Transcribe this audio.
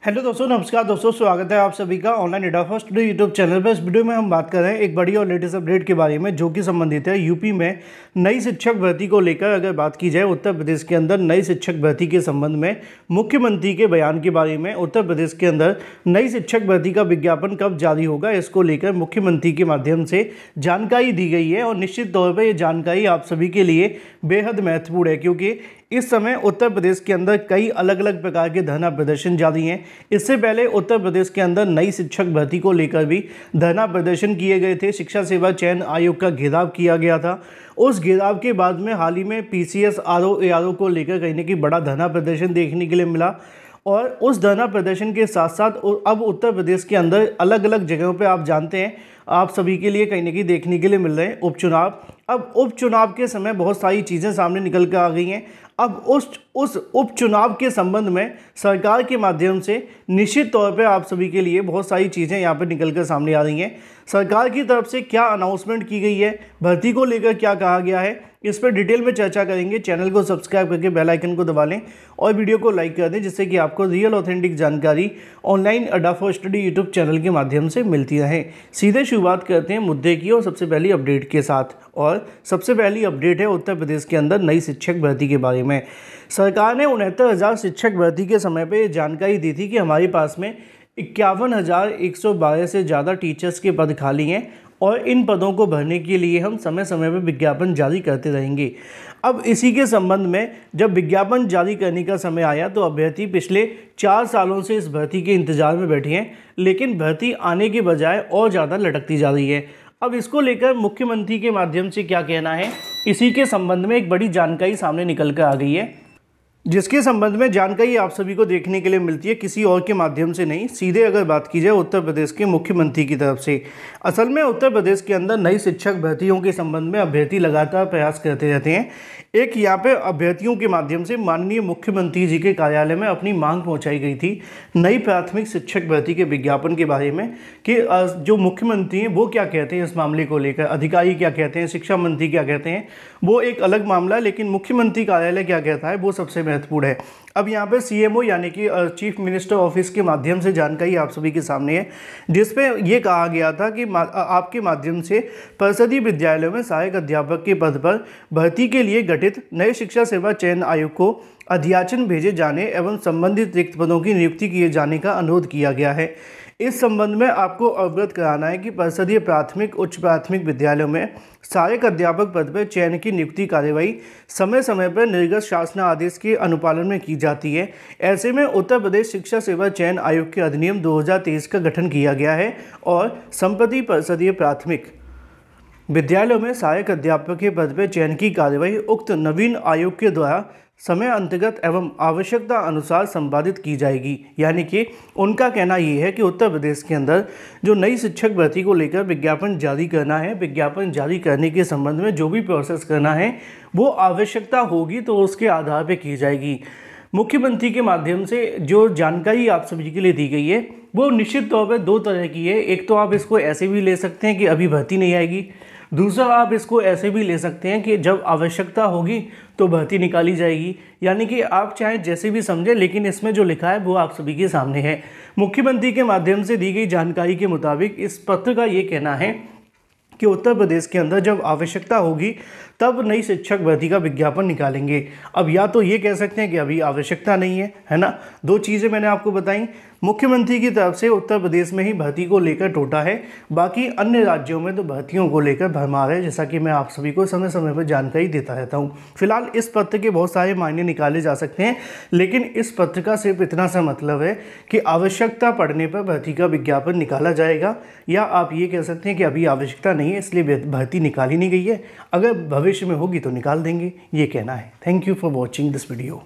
Hello दोस्तों, नमस्कार दोस्तों, स्वागत है आप सभी का ऑनलाइन एडा फर्स्ट टुडे यूट्यूब चैनल पर। इस वीडियो में हम बात कर रहे हैं एक बड़ी और लेटेस्ट अपडेट के बारे में, जो कि संबंधित है यूपी में नई शिक्षक भर्ती को लेकर। अगर बात की जाए उत्तर प्रदेश के अंदर नई शिक्षक भर्ती के संबंध में मुख्यमंत्री के बयान के बारे में, उत्तर प्रदेश के अंदर नई शिक्षक भर्ती का विज्ञापन कब जारी होगा, इसको लेकर मुख्यमंत्री के माध्यम से जानकारी दी गई है। और निश्चित तौर पर यह जानकारी आप सभी के लिए बेहद महत्वपूर्ण है, क्योंकि इस समय उत्तर प्रदेश के अंदर कई अलग अलग प्रकार के धरना प्रदर्शन जारी हैं। इससे पहले उत्तर प्रदेश के अंदर नई शिक्षक भर्ती को लेकर भी धरना प्रदर्शन किए गए थे। शिक्षा सेवा चयन आयोग का घेराव किया गया था। उस घेराव के बाद में हाल ही में पीसीएस आरओ एआरओ को लेकर कहीं ना कहीं बड़ा धरना प्रदर्शन देखने के लिए मिला। और उस धरना प्रदर्शन के साथ साथ अब उत्तर प्रदेश के अंदर अलग अलग जगहों पे आप जानते हैं, आप सभी के लिए कहीं ना कहीं देखने के लिए मिल रहे हैं उपचुनाव। अब उपचुनाव के समय बहुत सारी चीज़ें सामने निकल कर आ गई हैं। अब उस उपचुनाव के संबंध में सरकार के माध्यम से निश्चित तौर पे आप सभी के लिए बहुत सारी चीज़ें यहाँ पर निकल कर सामने आ रही हैं। सरकार की तरफ से क्या अनाउंसमेंट की गई है, भर्ती को लेकर क्या कहा गया है, इस पर डिटेल में चर्चा करेंगे। चैनल को सब्सक्राइब करके बेल आइकन को दबा लें और वीडियो को लाइक कर दें, जिससे कि आपको रियल ऑथेंटिक जानकारी ऑनलाइन अड्डा फॉर स्टडी यूट्यूब चैनल के माध्यम से मिलती रहे। सीधे शुरुआत करते हैं मुद्दे की और सबसे पहली अपडेट के साथ। और सबसे पहली अपडेट है उत्तर प्रदेश के अंदर नई शिक्षक भर्ती के बारे में। सरकार ने 69,000 शिक्षक भर्ती के समय पर जानकारी दी थी कि हमारे पास में 51,112 से ज़्यादा टीचर्स के पद खाली हैं और इन पदों को भरने के लिए हम समय समय पर विज्ञापन जारी करते रहेंगे। अब इसी के संबंध में जब विज्ञापन जारी करने का समय आया तो अभ्यर्थी पिछले 4 सालों से इस भर्ती के इंतजार में बैठे हैं, लेकिन भर्ती आने के बजाय और ज़्यादा लटकती जा रही है। अब इसको लेकर मुख्यमंत्री के माध्यम से क्या कहना है, इसी के संबंध में एक बड़ी जानकारी सामने निकल कर आ गई है, जिसके संबंध में जानकारी आप सभी को देखने के लिए मिलती है, किसी और के माध्यम से नहीं, सीधे अगर बात की जाए उत्तर प्रदेश के मुख्यमंत्री की तरफ से। असल में उत्तर प्रदेश के अंदर नई शिक्षक भर्तियों के संबंध में अभ्यर्थी लगातार प्रयास करते रहते हैं। एक यहाँ पे अभ्यर्थियों के माध्यम से माननीय मुख्यमंत्री जी के कार्यालय में अपनी मांग पहुँचाई गई थी नई प्राथमिक शिक्षक भर्ती के विज्ञापन के बारे में, कि जो मुख्यमंत्री हैं वो क्या कहते हैं इस मामले को लेकर, अधिकारी क्या कहते हैं, शिक्षा मंत्री क्या कहते हैं, वो एक अलग मामला है, लेकिन मुख्यमंत्री कार्यालय क्या कहता है वो सबसे महत्वपूर्ण है। अब यहाँ पे सीएमओ यानी कि चीफ मिनिस्टर ऑफिस के माध्यम से जानकारी आप सभी के सामने है, जिसपे ये कहा गया था कि आपके माध्यम से परिषदीय विद्यालयों में सहायक अध्यापक के पद पर भर्ती के लिए गठित नए शिक्षा सेवा चयन आयोग को अध्याचन भेजे जाने एवं संबंधित रिक्त पदों की नियुक्ति किए जाने का अनुरोध किया गया है। इस संबंध में आपको अवगत कराना है कि परिषदीय प्राथमिक उच्च प्राथमिक विद्यालयों में सहायक अध्यापक पद पर चयन की नियुक्ति कार्यवाही समय समय पर निर्गत शासन आदेश के अनुपालन में की जाती है। ऐसे में उत्तर प्रदेश शिक्षा सेवा चयन आयोग के अधिनियम 2023 का गठन किया गया है और संप्रति परिषदीय प्राथमिक विद्यालयों में सहायक अध्यापक के पद पर चयन की कार्यवाही उक्त नवीन आयोग के द्वारा समय अंतर्गत एवं आवश्यकता अनुसार संपादित की जाएगी। यानी कि उनका कहना ये है कि उत्तर प्रदेश के अंदर जो नई शिक्षक भर्ती को लेकर विज्ञापन जारी करना है, विज्ञापन जारी करने के संबंध में जो भी प्रोसेस करना है वो आवश्यकता होगी तो उसके आधार पर की जाएगी। मुख्यमंत्री के माध्यम से जो जानकारी आप सभी के लिए दी गई है वो निश्चित तौर पर 2 तरह की है। एक तो आप इसको ऐसे भी ले सकते हैं कि अभी भर्ती नहीं आएगी, दूसरा आप इसको ऐसे भी ले सकते हैं कि जब आवश्यकता होगी तो भर्ती निकाली जाएगी। यानी कि आप चाहे जैसे भी समझें, लेकिन इसमें जो लिखा है वो आप सभी के सामने है। मुख्यमंत्री के माध्यम से दी गई जानकारी के मुताबिक इस पत्र का ये कहना है कि उत्तर प्रदेश के अंदर जब आवश्यकता होगी तब नई शिक्षक भर्ती का विज्ञापन निकालेंगे। अब या तो ये कह सकते हैं कि अभी आवश्यकता नहीं है ना। 2 चीज़ें मैंने आपको बताई। मुख्यमंत्री की तरफ से उत्तर प्रदेश में ही भर्ती को लेकर टोटा है, बाकी अन्य राज्यों में तो भर्तियों को लेकर भरमार है, जैसा कि मैं आप सभी को समय समय पर जानकारी देता रहता हूँ। फिलहाल इस पत्र के बहुत सारे मायने निकाले जा सकते हैं, लेकिन इस पत्र का सिर्फ इतना सा मतलब है कि आवश्यकता पड़ने पर भर्ती का विज्ञापन निकाला जाएगा, या आप ये कह सकते हैं कि अभी आवश्यकता नहीं है इसलिए भर्ती निकाली नहीं गई है, अगर भविष्य में होगी तो निकाल देंगे, ये कहना है। Thank you for watching this video.